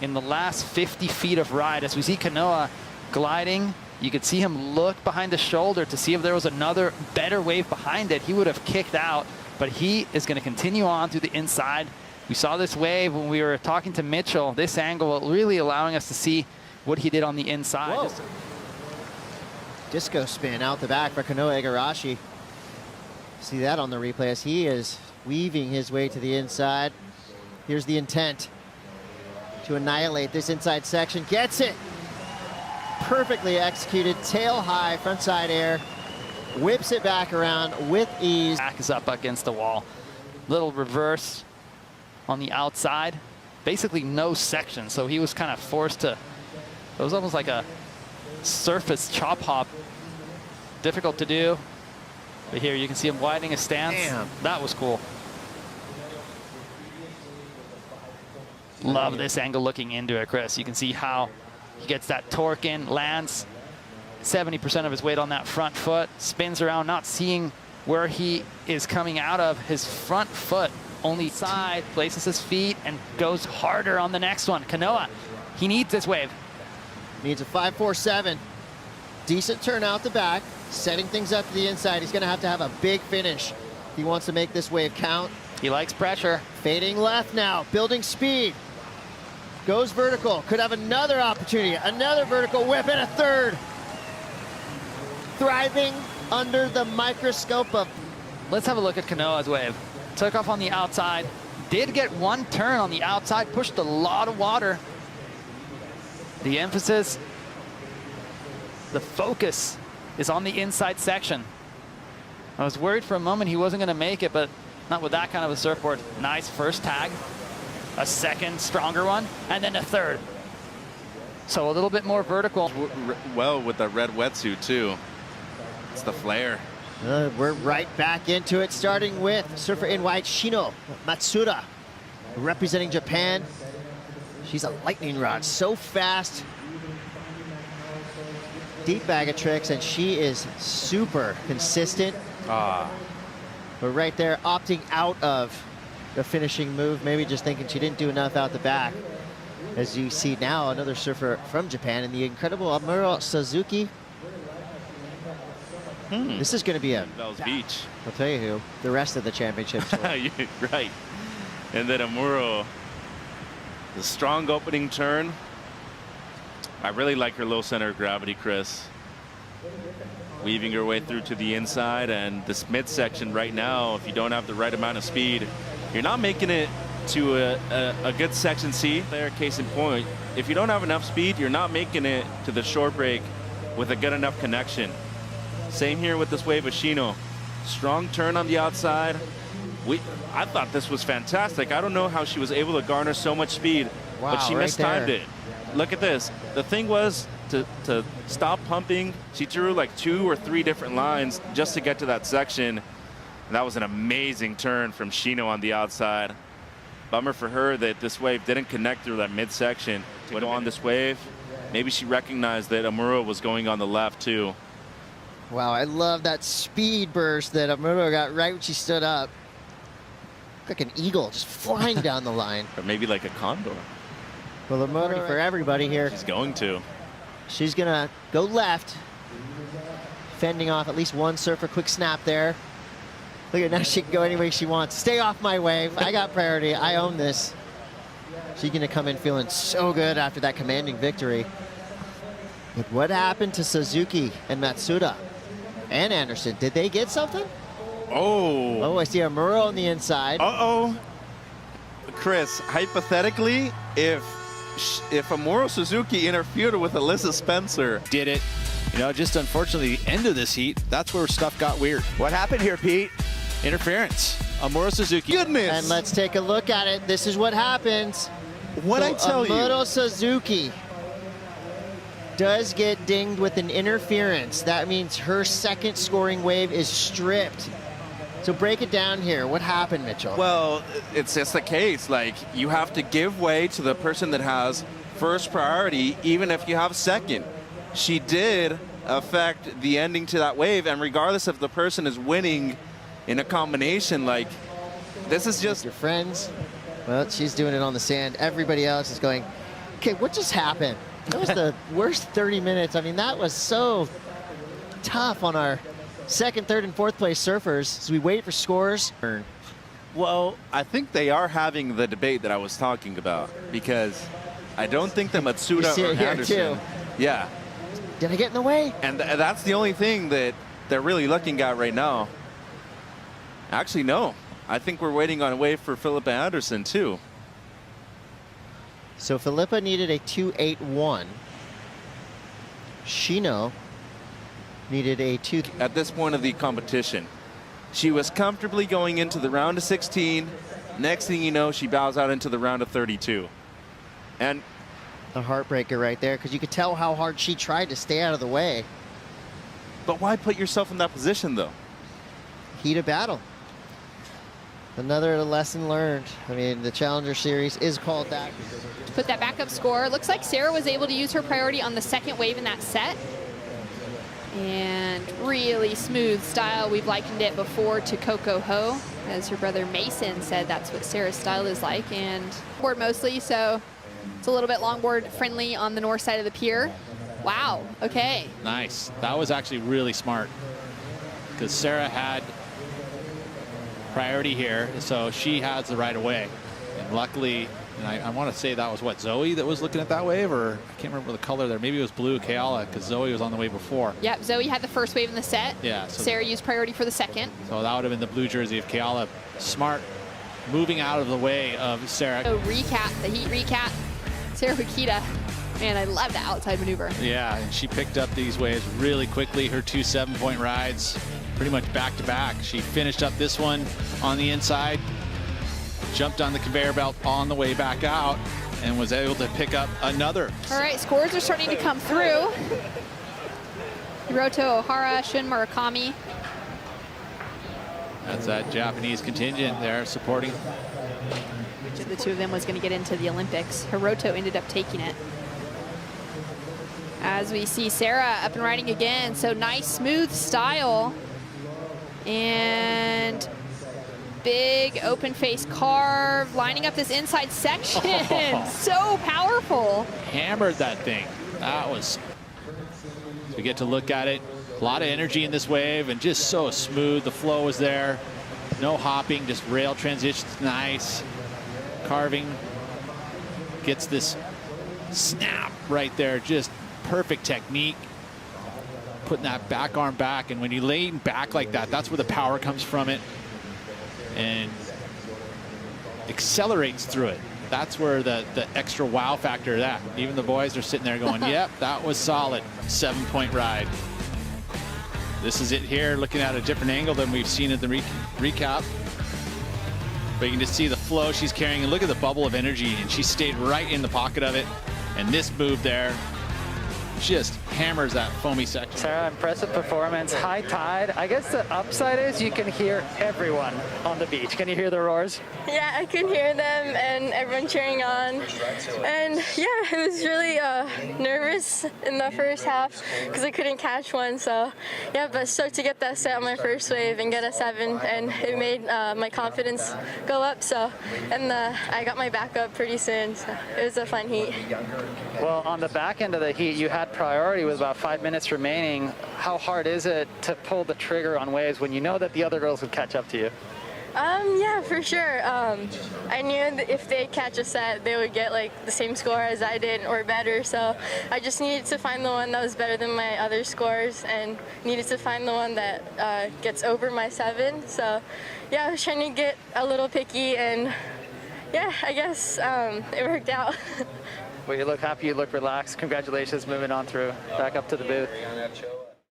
In the last 50 feet of ride, as we see Kanoa gliding, you could see him look behind the shoulder to see if there was another better wave behind it. He would have kicked out, but he is going to continue on through the inside. We saw this wave when we were talking to Mitchell, this angle really allowing us to see what he did on the inside. Disco spin out the back for Kanoa Igarashi. See that on the replay as he is weaving his way to the inside. Here's the intent to annihilate this inside section. Gets it. Perfectly executed, tail high, frontside air. Whips it back around with ease. Back is up against the wall. Little reverse on the outside. Basically no section, so he was kind of forced to, it was almost like a surface chop hop. Difficult to do. But here you can see him widening his stance. Damn. That was cool. Love this angle looking into it, Chris. You can see how he gets that torque in, lands 70% of his weight on that front foot, spins around, not seeing where he is coming out of. His front foot only side, places his feet, and goes harder on the next one. Kanoa, he needs this wave. Needs a 5-4-7. Decent turn out the back, setting things up to the inside. He's going to have a big finish if he wants to make this wave count. He likes pressure. Fading left now, building speed. Goes vertical, could have another opportunity, another vertical whip and a third. Thriving under the microscope of... Let's have a look at Kanoa's wave. Took off on the outside, did get one turn on the outside, pushed a lot of water. The emphasis, the focus is on the inside section. I was worried for a moment he wasn't going to make it, but not with that kind of a surfboard. Nice first tag. A second stronger one, and then a third. So a little bit more vertical. Well, with the red wetsuit too. It's the flare. We're right back into it, starting with surfer in white Shino Matsuda, representing Japan. She's a lightning rod, so fast. Deep bag of tricks, and she is super consistent. But right there, opting out of the finishing move, maybe just thinking she didn't do enough out the back. As you see now, another surfer from Japan in the incredible Amuro Suzuki. This is going to be a Bells Beach. I'll tell you who, the rest of the championship tour. Right. And then Amuro, the strong opening turn. I really like her low center of gravity, Chris. Weaving her way through to the inside, and this midsection right now, if you don't have the right amount of speed, you're not making it to a good section C. There, case in point, if you don't have enough speed, you're not making it to the short break with a good enough connection. Same here with this wave of Shino. Strong turn on the outside. I thought this was fantastic. I don't know how she was able to garner so much speed, but she mistimed it. Look at this. The thing was to stop pumping. She drew like 2 or 3 different lines just to get to that section. And that was an amazing turn from Shino on the outside. Bummer for her that this wave didn't connect through that midsection. To go on this wave, maybe she recognized that Amuro was going on the left too. Wow, I love that speed burst that Amuro got right when she stood up. Like an eagle just flying down the line. Or maybe like a condor. Well, Amuro for everybody here. She's going to. She's gonna go left, fending off at least one surfer. Quick snap there. Look at now, she can go any way she wants. Stay off my wave. I got priority. I own this. She's gonna come in feeling so good after that commanding victory. But what happened to Suzuki and Matsuda and Anderson? Did they get something? Oh, I see Amuro on the inside. Chris, hypothetically, if Amuro Suzuki interfered with Alyssa Spencer. Did it. You know, just unfortunately, the end of this heat, that's where stuff got weird. What happened here, Pete? Interference. Amuro Suzuki. Goodness. And let's take a look at it. This is what happens. What I tell you. Amuro Suzuki does get dinged with an interference. That means her second scoring wave is stripped. So break it down here. What happened, Mitchell? Well, it's just the case. Like, you have to give way to the person that has first priority, even if you have second. She did affect the ending to that wave, and regardless if the person is winning in a combination, like, this is just... Your friends. Well, she's doing it on the sand. Everybody else is going, okay, what just happened? That was the worst 30 minutes. I mean, that was so tough on our second, third, and fourth place surfers as we wait for scores. Well, I think they are having the debate that I was talking about, because I don't think that Matsuda or Anderson. Yeah. Did I get in the way? And that's the only thing that they're really looking at right now. Actually, no. I think we're waiting on a wave for Philippa Anderson, too. So Philippa needed a 2.81. Shino needed a 2. At this point of the competition, she was comfortably going into the round of 16. Next thing you know, she bows out into the round of 32. And a heartbreaker right there, because you could tell how hard she tried to stay out of the way. But why put yourself in that position, though? Heat of battle. Another lesson learned. I mean, the Challenger Series is called that. To put that backup score, looks like Sarah was able to use her priority on the second wave in that set. And really smooth style. We've likened it before to Coco Ho. As her brother Mason said, that's what Sarah's style is like. And board mostly, so it's a little bit longboard friendly on the north side of the pier. Wow, okay. Nice. That was actually really smart, because Sarah had priority here, so she has the right of way. And luckily, and I want to say that was what, Zoe that was looking at that wave, or I can't remember the color there. Maybe it was blue Keala, because Zoe was on the wave before. Yep, Zoe had the first wave in the set. Yeah. So Sarah used priority for the second. So that would have been the blue jersey of Keala. Smart moving out of the way of Sarah. So recap, the heat recap. Sarah Wakita, man, I love that outside maneuver. Yeah, and she picked up these waves really quickly. Her 2 7-point rides, pretty much back to back. She finished up this one on the inside, jumped on the conveyor belt on the way back out, and was able to pick up another. All right, scores are starting to come through. Hiroto Ohara, Shun Murakami. That's that Japanese contingent there supporting. Which of the two of them was going to get into the Olympics? Hiroto ended up taking it. As we see Sarah up and riding again, so nice smooth style. And big open face carve, lining up this inside section. So powerful. Hammered that thing. That was, we get to look at it. A lot of energy in this wave and just so smooth. The flow was there. No hopping, just rail transitions, nice. Carving, gets this snap right there, just perfect technique. Putting that back arm back, and when you lean back like that, that's where the power comes from it and accelerates through it. That's where the extra wow factor of that. Even the boys are sitting there going, yep, that was solid. 7-point ride. This is it here, looking at a different angle than we've seen in the recap. But you can just see the flow she's carrying, and look at the bubble of energy, and she stayed right in the pocket of it. And this move there just hammers that foamy section. Sarah, impressive performance, high tide. I guess the upside is you can hear everyone on the beach. Can you hear the roars? Yeah, I can hear them and everyone cheering on. And yeah, it was really nervous in the first half because I couldn't catch one. So yeah, but stoked to get that set on my first wave and get a 7, and it made my confidence go up. So, and I got my back up pretty soon. So it was a fun heat. Well, on the back end of the heat, you had priority with about 5 minutes remaining. How hard is it to pull the trigger on waves when you know that the other girls would catch up to you? Yeah, for sure. I knew that if they catch a set, they would get like the same score as I did or better. So I just needed to find the one that was better than my other scores, and needed to find the one that gets over my 7. So yeah, I was trying to get a little picky, and yeah, I guess it worked out. Well, you look happy, you look relaxed. Congratulations, moving on through, back up to the booth.